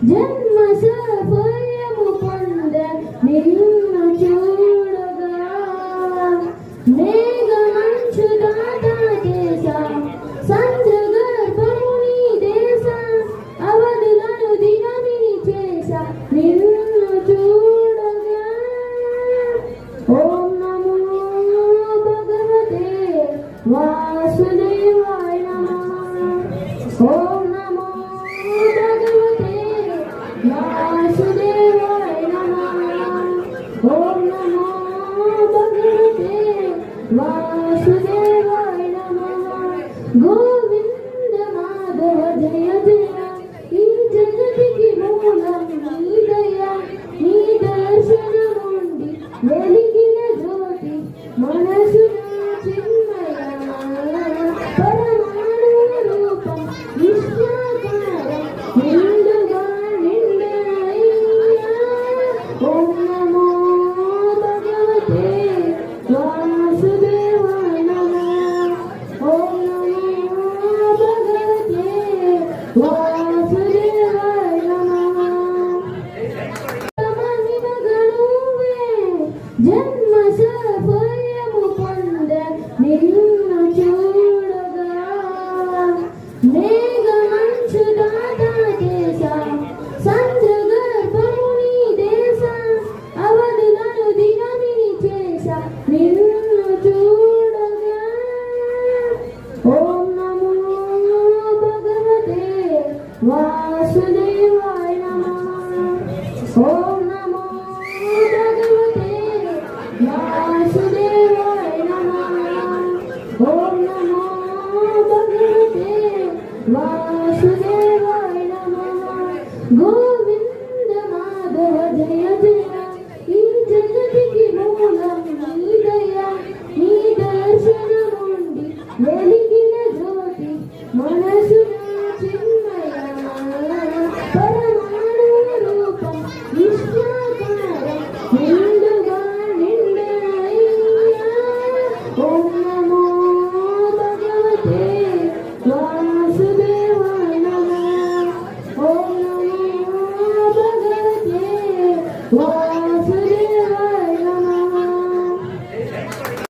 జన్మ సాఫల్యము పొంద నిన్ను చూడగా మేఘమంచు దాటేశా సంద్రగర్భము నీ దేశ అవధులను దినమిని చేశా నిన్ను చూడగా ఓం నమో భగవతే వాసుదేవాయ నమః ఓం నమో భగవతే వాసుదేవాయ నమః ఓం నమో భగవతే వాసుదేవాయ నమః గోవింద మాధవ జయ జయ ఈ జగతికి మూలం నీ దయ నీ దర్శనముండి వెలిగిన జ్యోతి మనసున చిన్మయ పరమాణు రూపం విశ్వాకారం నిండుగా నిండయ్యా ఓం నమో భగవతే వాసుదేవాయ నమః ఓం నమో భగవతే వాసుదేవాయ నమః జన్మ సాఫల్యము పొంద నిన్ను చూడగా మేఘమంచు దాటేశా సంద్రగర్భము నీ దేశ అవధులను దినమిని చేశా నిన్ను చూడగా ఓం నమో భగవతే వాసుదేవాయ నమః ఓం నమో భగవతే వాసుదేవాయ నమః ఓం నమో భగవతే వాసుదేవాయ నమః గోవింద మాధవ జయ జయ